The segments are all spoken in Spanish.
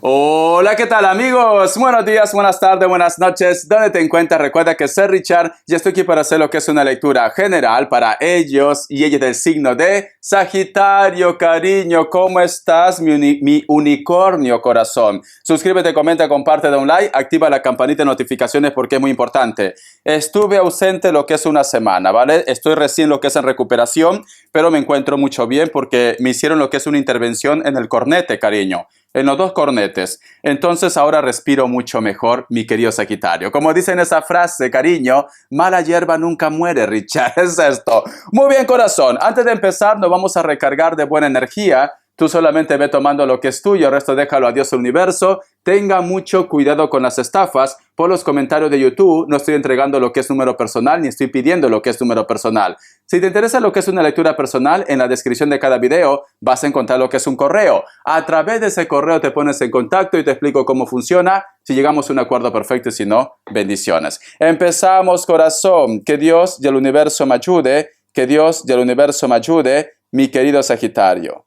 Hola, ¿qué tal amigos? Buenos días, buenas tardes, buenas noches. ¿Dónde te encuentras? Recuerda que soy Richard y estoy aquí para hacer lo que es una lectura general para ellos y ellas del signo de Sagitario. Cariño, ¿cómo estás? Mi unicornio corazón. Suscríbete, comenta, comparte, da un like, activa la campanita de notificaciones porque es muy importante. Estuve ausente lo que es una semana, ¿vale? Estoy recién lo que es en recuperación, pero me encuentro mucho bien porque me hicieron lo que es una intervención en el cornete, cariño. En los dos cornetes. Entonces ahora respiro mucho mejor, mi querido Sagitario. Como dicen esa frase, cariño, mala hierba nunca muere, Richard. Es esto. Muy bien, corazón. Antes de empezar, nos vamos a recargar de buena energía. Tú solamente ve tomando lo que es tuyo, el resto déjalo a Dios al universo. Tenga mucho cuidado con las estafas. Por los comentarios de YouTube, no estoy entregando lo que es número personal, ni estoy pidiendo lo que es número personal. Si te interesa lo que es una lectura personal, en la descripción de cada video vas a encontrar lo que es un correo. A través de ese correo te pones en contacto y te explico cómo funciona. Si llegamos a un acuerdo perfecto y si no, bendiciones. Empezamos, corazón. Que Dios y el universo me ayude. Que Dios y el universo me ayude, mi querido Sagitario.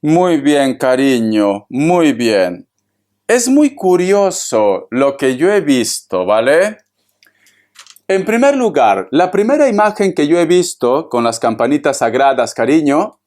Muy bien, cariño, muy bien. Es muy curioso lo que yo he visto, ¿vale? En primer lugar, la primera imagen que yo he visto con las campanitas sagradas, cariño,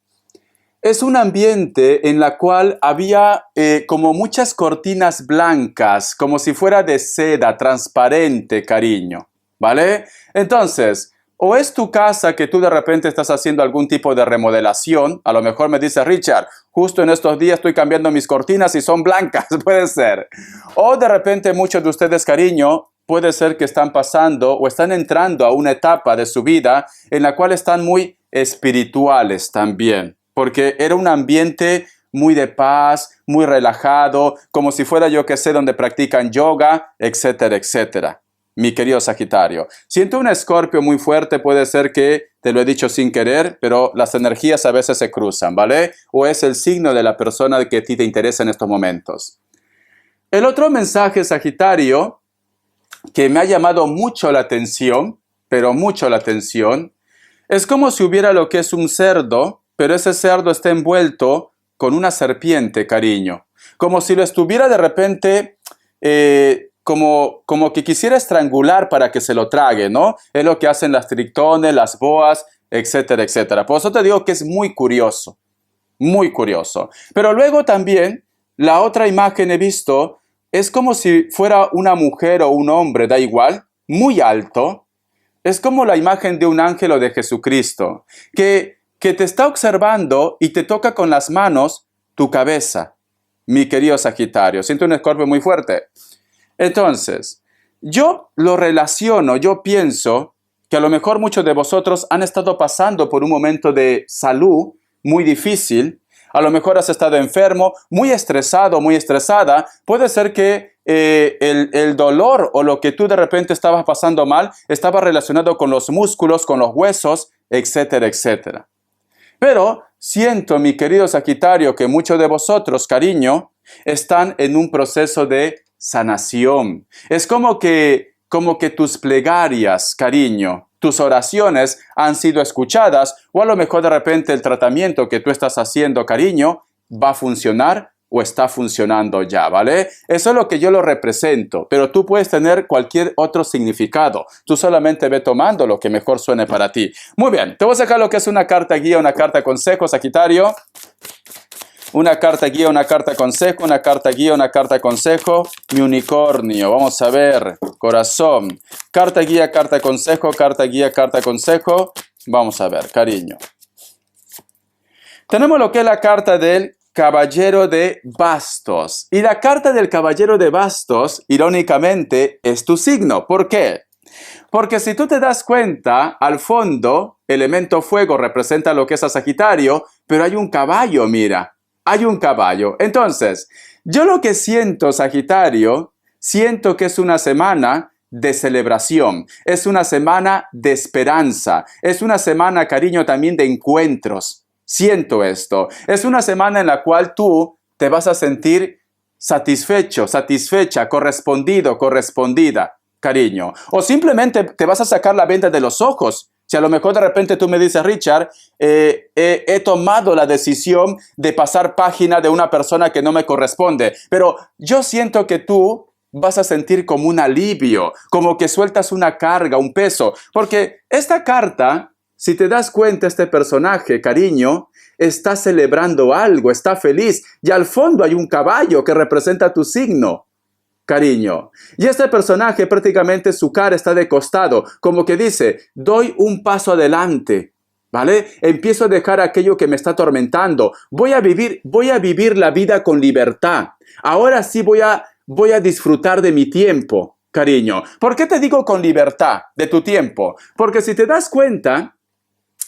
es un ambiente en la cual había como muchas cortinas blancas, como si fuera de seda, transparente, cariño, ¿vale? Entonces, o es tu casa que tú de repente estás haciendo algún tipo de remodelación, a lo mejor me dice Richard, justo en estos días estoy cambiando mis cortinas y son blancas, puede ser. O de repente muchos de ustedes, cariño, puede ser que están pasando o están entrando a una etapa de su vida en la cual están muy espirituales también, porque era un ambiente muy de paz, muy relajado, como si fuera yo que sé donde practican yoga, etcétera, etcétera. Mi querido Sagitario, siento un escorpio muy fuerte, puede ser que te lo he dicho sin querer, pero las energías a veces se cruzan, ¿vale? O es el signo de la persona que a ti te interesa en estos momentos. El otro mensaje, Sagitario, que me ha llamado mucho la atención, pero mucho la atención, es como si hubiera lo que es un cerdo, pero ese cerdo está envuelto con una serpiente, cariño. Como si lo estuviera de repente, como que quisiera estrangular para que se lo trague, ¿no? Es lo que hacen las tritones, las boas, etcétera, etcétera. Por eso te digo que es muy curioso, muy curioso. Pero luego también, la otra imagen he visto, es como si fuera una mujer o un hombre, da igual, muy alto. Es como la imagen de un ángel o de Jesucristo, que te está observando y te toca con las manos tu cabeza, mi querido Sagitario. Siento un escorpio muy fuerte. Entonces, yo lo relaciono, yo pienso que a lo mejor muchos de vosotros han estado pasando por un momento de salud muy difícil. A lo mejor has estado enfermo, muy estresado, muy estresada. Puede ser que el dolor o lo que tú de repente estabas pasando mal estaba relacionado con los músculos, con los huesos, etcétera, etcétera. Pero siento, mi querido Sagitario, que muchos de vosotros, cariño, están en un proceso de sanación. Es como que tus plegarias, cariño, tus oraciones han sido escuchadas, o a lo mejor de repente el tratamiento que tú estás haciendo, cariño, va a funcionar o está funcionando ya, ¿vale? Eso es lo que yo lo represento, pero tú puedes tener cualquier otro significado. Tú solamente ve tomando lo que mejor suene para ti. Muy bien, te voy a sacar lo que es una carta guía, una carta consejo, Sagitario. Una carta guía, una carta consejo, una carta guía, una carta consejo. Mi unicornio, vamos a ver, corazón. Carta guía, carta consejo, carta guía, carta consejo. Vamos a ver, cariño. Tenemos lo que es la carta del Caballero de Bastos. Y la carta del Caballero de Bastos, irónicamente, es tu signo. ¿Por qué? Porque si tú te das cuenta, al fondo, elemento fuego representa lo que es a Sagitario, pero hay un caballo, mira. Hay un caballo. Entonces, yo lo que siento, Sagitario, siento que es una semana de celebración, es una semana de esperanza, es una semana, cariño, también de encuentros. Siento esto. Es una semana en la cual tú te vas a sentir satisfecho, satisfecha, correspondido, correspondida, cariño. O simplemente te vas a sacar la venda de los ojos. Si a lo mejor de repente tú me dices, Richard, he tomado la decisión de pasar página de una persona que no me corresponde, pero yo siento que tú vas a sentir como un alivio, como que sueltas una carga, un peso, porque esta carta, si te das cuenta, este personaje, cariño, está celebrando algo, está feliz, y al fondo hay un caballo que representa tu signo, cariño. Y este personaje prácticamente su cara está de costado, como que dice, doy un paso adelante, ¿vale? Empiezo a dejar aquello que me está atormentando. Voy a vivir la vida con libertad. Ahora sí voy a disfrutar de mi tiempo, cariño. ¿Por qué te digo con libertad de tu tiempo? Porque si te das cuenta,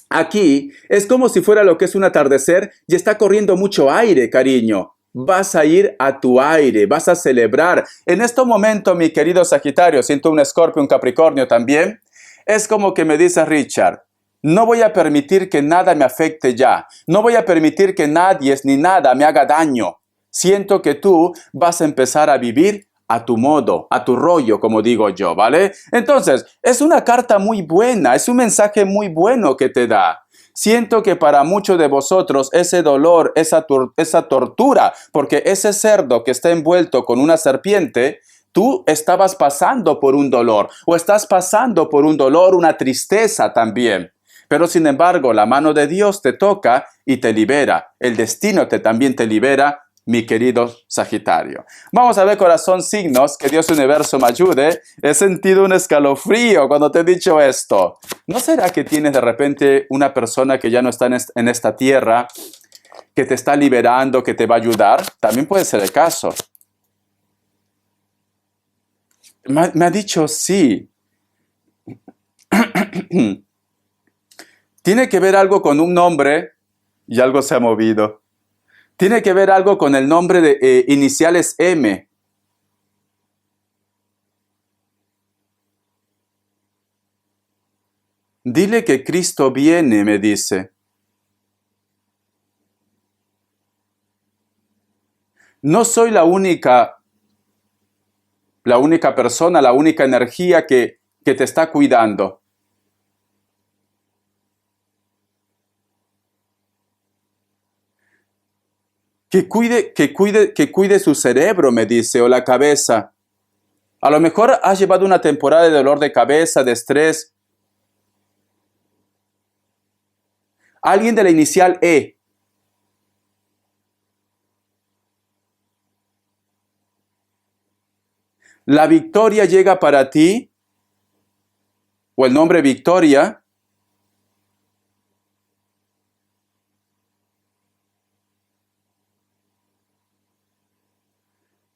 aquí es como si fuera lo que es un atardecer y está corriendo mucho aire, cariño. Vas a ir a tu aire, vas a celebrar. En este momento, mi querido Sagitario, siento un Escorpio, un Capricornio también. Es como que me dice Richard, no voy a permitir que nada me afecte ya. No voy a permitir que nadie ni nada me haga daño. Siento que tú vas a empezar a vivir a tu modo, a tu rollo, como digo yo, ¿vale? Entonces, es una carta muy buena, es un mensaje muy bueno que te da. Siento que para muchos de vosotros ese dolor, esa tortura, porque ese cerdo que está envuelto con una serpiente, tú estabas pasando por un dolor, o estás pasando por un dolor, una tristeza también. Pero sin embargo, la mano de Dios te toca y te libera. El destino también te libera, mi querido Sagitario. Vamos a ver, corazón, signos, que Dios universo me ayude. He sentido un escalofrío cuando te he dicho esto. ¿No será que tienes de repente una persona que ya no está en esta tierra, que te está liberando, que te va a ayudar? También puede ser el caso. Me ha dicho sí. Tiene que ver algo con un nombre y algo se ha movido. Tiene que ver algo con el nombre de iniciales M. Dile que Cristo viene, me dice. No soy la única persona, la única energía que te está cuidando. Que cuide su cerebro, me dice, o la cabeza. A lo mejor has llevado una temporada de dolor de cabeza, de estrés. Alguien de la inicial E. La victoria llega para ti, o el nombre Victoria.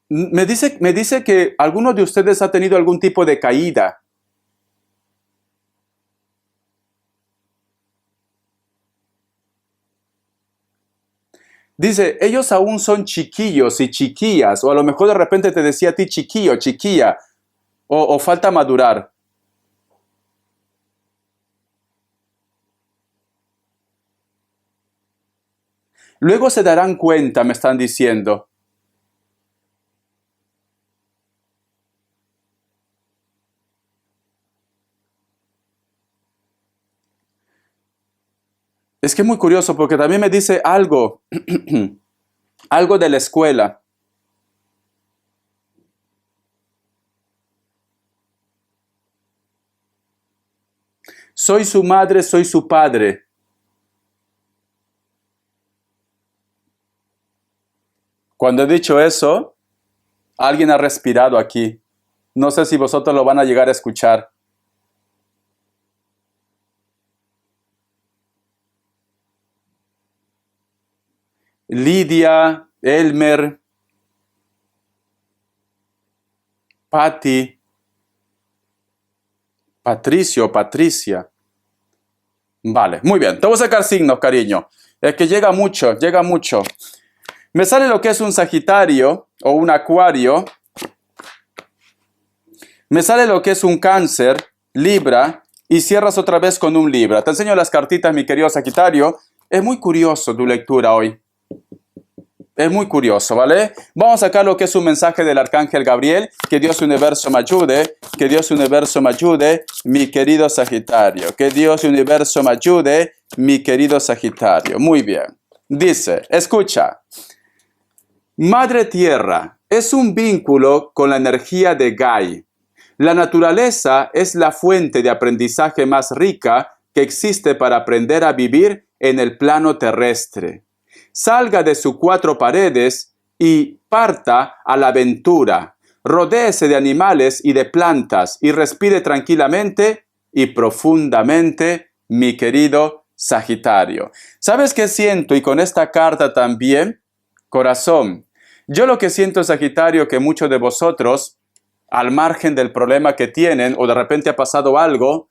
Me dice que alguno de ustedes ha tenido algún tipo de caída. Dice, ellos aún son chiquillos y chiquillas, o a lo mejor de repente te decía a ti chiquillo, chiquilla, o falta madurar. Luego se darán cuenta, me están diciendo. Es que es muy curioso porque también me dice algo, algo de la escuela. Soy su madre, soy su padre. Cuando he dicho eso, alguien ha respirado aquí. No sé si vosotros lo van a llegar a escuchar. Lidia, Elmer, Patti, Patricio, Patricia. Vale, muy bien. Te voy a sacar signos, cariño. Es que llega mucho, llega mucho. Me sale lo que es un Sagitario o un Acuario. Me sale lo que es un Cáncer, Libra, y cierras otra vez con un Libra. Te enseño las cartitas, mi querido Sagitario, Es muy curioso tu lectura hoy. Es muy curioso, ¿vale? Vamos a sacar lo que es un mensaje del Arcángel Gabriel. Que Dios Universo me ayude. Que Dios Universo me ayude, mi querido Sagitario. Que Dios Universo me ayude, mi querido Sagitario. Muy bien. Dice, escucha. Madre Tierra es un vínculo con la energía de Gai. La naturaleza es la fuente de aprendizaje más rica que existe para aprender a vivir en el plano terrestre. Salga de sus cuatro paredes y parta a la aventura. Rodéese de animales y de plantas y respire tranquilamente y profundamente, mi querido Sagitario. ¿Sabes qué siento? Y con esta carta también, corazón. Yo lo que siento, Sagitario, que muchos de vosotros, al margen del problema que tienen o de repente ha pasado algo,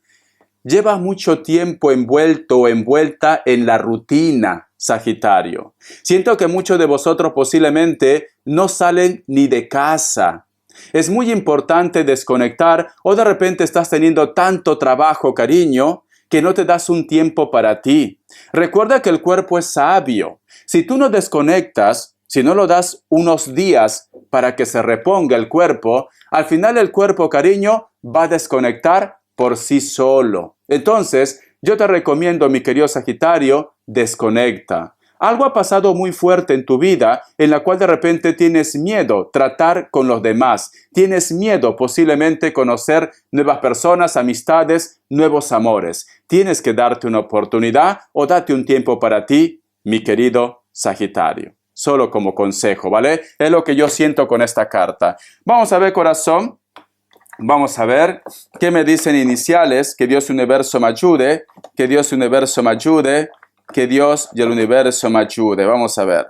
lleva mucho tiempo envuelto o envuelta en la rutina, Sagitario. Siento que muchos de vosotros posiblemente no salen ni de casa. Es muy importante desconectar o de repente estás teniendo tanto trabajo, cariño, que no te das un tiempo para ti. Recuerda que el cuerpo es sabio. Si tú no desconectas, si no lo das unos días para que se reponga el cuerpo, al final el cuerpo, cariño, va a desconectar por sí solo. Entonces, yo te recomiendo, mi querido Sagitario, desconecta. Algo ha pasado muy fuerte en tu vida en la cual de repente tienes miedo tratar con los demás. Tienes miedo posiblemente conocer nuevas personas, amistades, nuevos amores. Tienes que darte una oportunidad o date un tiempo para ti, mi querido Sagitario. Solo como consejo, ¿vale? Es lo que yo siento con esta carta. Vamos a ver, corazón. Vamos a ver qué me dicen iniciales. Que Dios Universo me ayude. Que Dios Universo me ayude. Que Dios y el Universo me ayude. Vamos a ver.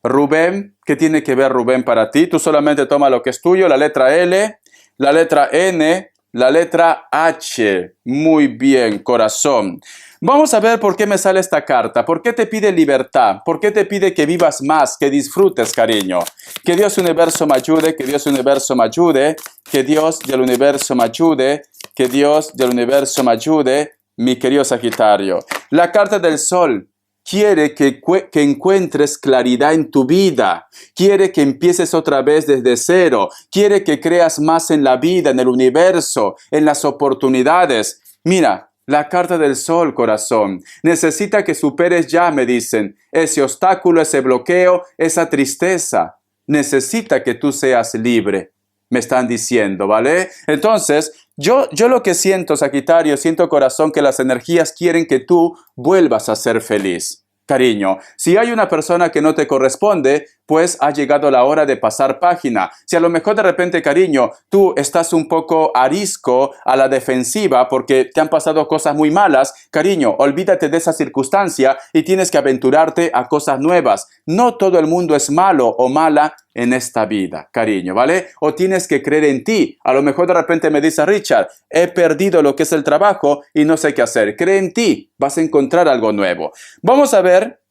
Rubén, ¿qué tiene que ver Rubén para ti? Tú solamente toma lo que es tuyo. La letra L, la letra N, la letra H. Muy bien, corazón. Vamos a ver por qué me sale esta carta. ¿Por qué te pide libertad? ¿Por qué te pide que vivas más, que disfrutes, cariño? Que Dios Universo me ayude, que Dios Universo me ayude, que Dios y el Universo me ayude, que Dios y el Universo me ayude, mi querido Sagitario. La carta del Sol quiere que encuentres claridad en tu vida. Quiere que empieces otra vez desde cero. Quiere que creas más en la vida, en el universo, en las oportunidades. Mira, la carta del Sol, corazón. Necesita que superes ya, me dicen, ese obstáculo, ese bloqueo, esa tristeza. Necesita que tú seas libre, me están diciendo, ¿vale? Entonces, yo lo que siento, Sagitario, siento, corazón, que las energías quieren que tú vuelvas a ser feliz. Cariño, si hay una persona que no te corresponde, pues ha llegado la hora de pasar página. Si a lo mejor de repente, cariño, tú estás un poco arisco a la defensiva porque te han pasado cosas muy malas, cariño, olvídate de esa circunstancia y tienes que aventurarte a cosas nuevas. No todo el mundo es malo o mala en esta vida, cariño, ¿vale? O tienes que creer en ti. A lo mejor de repente me dice Richard, he perdido lo que es el trabajo y no sé qué hacer. Cree en ti, vas a encontrar algo nuevo. Vamos a ver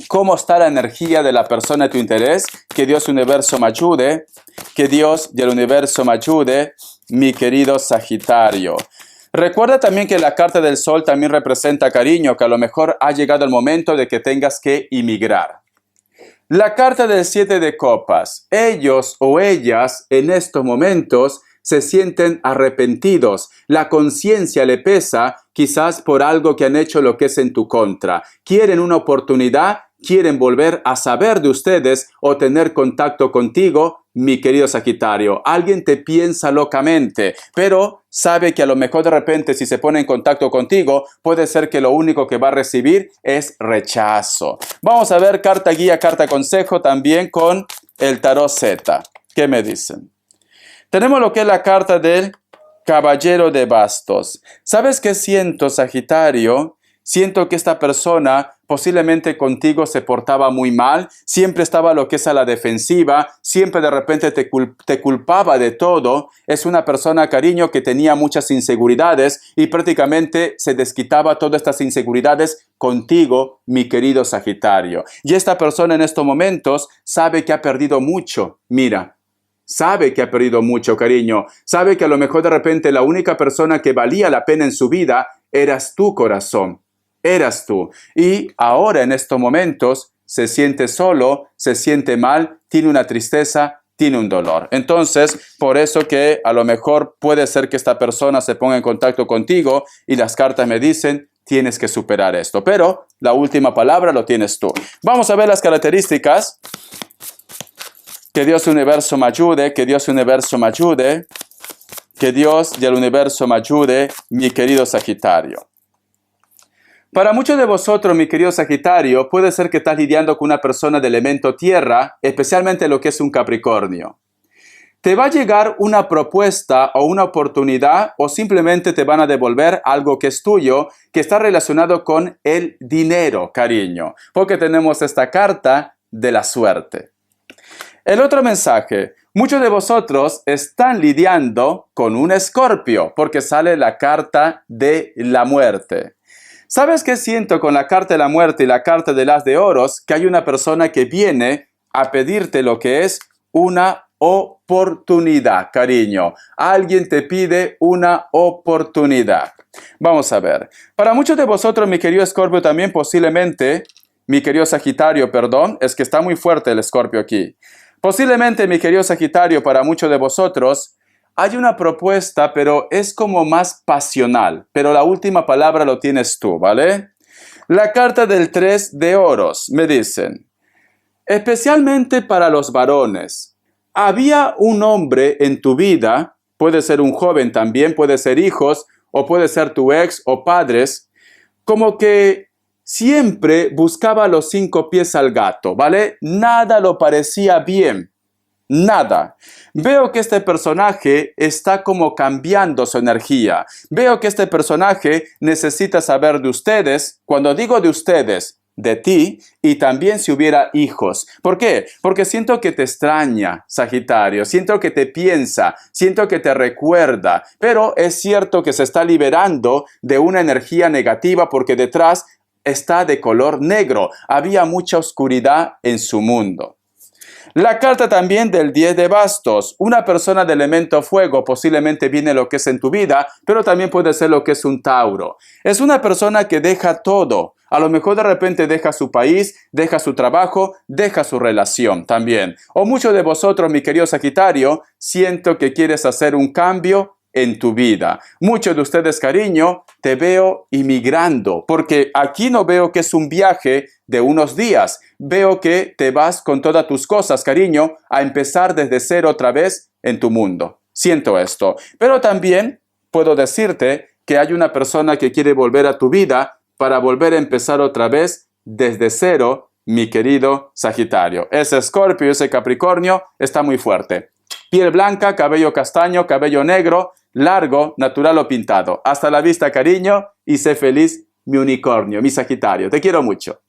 cómo está la energía de la persona de tu interés. Que Dios Universo me ayude. Que Dios y el Universo me ayude, mi querido Sagitario. Recuerda también que la carta del Sol también representa, cariño, que a lo mejor ha llegado el momento de que tengas que emigrar. La carta del 7 de copas. Ellos o ellas en estos momentos se sienten arrepentidos. La conciencia le pesa, quizás por algo que han hecho lo que es en tu contra. Quieren una oportunidad, quieren volver a saber de ustedes o tener contacto contigo, mi querido Sagitario. Alguien te piensa locamente, pero sabe que a lo mejor de repente si se pone en contacto contigo, puede ser que lo único que va a recibir es rechazo. Vamos a ver carta guía, carta consejo también con el tarot Z. ¿Qué me dicen? Tenemos lo que es la carta del Caballero de Bastos. ¿Sabes qué siento, Sagitario? Siento que esta persona posiblemente contigo se portaba muy mal, siempre estaba lo que es a la defensiva, siempre de repente te culpaba de todo. Es una persona, cariño, que tenía muchas inseguridades y prácticamente se desquitaba todas estas inseguridades contigo, mi querido Sagitario. Y esta persona en estos momentos sabe que ha perdido mucho. Mira, sabe que ha perdido mucho, cariño. Sabe que a lo mejor de repente la única persona que valía la pena en su vida eras tu corazón. eras tú. Y ahora en estos momentos se siente solo, se siente mal, tiene una tristeza, tiene un dolor. Entonces, por eso que a lo mejor puede ser que esta persona se ponga en contacto contigo y las cartas me dicen, tienes que superar esto. Pero la última palabra lo tienes tú. Vamos a ver las características. Que Dios universo me ayude, que Dios universo me ayude, que Dios del universo me ayude, mi querido Sagitario. Para muchos de vosotros, mi querido Sagitario, puede ser que estás lidiando con una persona de elemento tierra, especialmente lo que es un Capricornio. Te va a llegar una propuesta o una oportunidad o simplemente te van a devolver algo que es tuyo, que está relacionado con el dinero, cariño, porque tenemos esta carta de la suerte. El otro mensaje, muchos de vosotros están lidiando con un Escorpio, porque sale la carta de la muerte. ¿Sabes qué siento con la carta de la muerte y la carta del as de oros? Que hay una persona que viene a pedirte lo que es una oportunidad, cariño. Alguien te pide una oportunidad. Vamos a ver. Para muchos de vosotros, mi querido Escorpio, también posiblemente, mi querido Sagitario, perdón, es que está muy fuerte el Escorpio aquí. Posiblemente, mi querido Sagitario, para muchos de vosotros, hay una propuesta, pero es como más pasional. Pero la última palabra lo tienes tú, ¿vale? La carta del 3 de oros, me dicen. Especialmente para los varones. Había un hombre en tu vida, puede ser un joven también, puede ser hijos, o puede ser tu ex o padres, como que siempre buscaba los 5 pies al gato, ¿vale? Nada lo parecía bien. Nada. Veo que este personaje está como cambiando su energía. Veo que este personaje necesita saber de ustedes. Cuando digo de ustedes, de ti, y también si hubiera hijos. ¿Por qué? Porque siento que te extraña, Sagitario. Siento que te piensa. Siento que te recuerda. Pero es cierto que se está liberando de una energía negativa porque detrás está de color negro. Había mucha oscuridad en su mundo. La carta también del 10 de bastos. Una persona de elemento fuego posiblemente viene lo que es en tu vida, pero también puede ser lo que es un Tauro. Es una persona que deja todo. A lo mejor de repente deja su país, deja su trabajo, deja su relación también. O muchos de vosotros, mi querido Sagitario, siento que quieres hacer un cambio en tu vida. Muchos de ustedes, cariño, te veo inmigrando, porque aquí no veo que es un viaje de unos días. Veo que te vas con todas tus cosas, cariño, a empezar desde cero otra vez en tu mundo. Siento esto. Pero también puedo decirte que hay una persona que quiere volver a tu vida para volver a empezar otra vez desde cero, mi querido Sagitario. Ese Escorpio, ese Capricornio está muy fuerte. Piel blanca, cabello castaño, cabello negro, largo, natural o pintado. Hasta la vista, cariño, y sé feliz, mi unicornio, mi Sagitario. Te quiero mucho.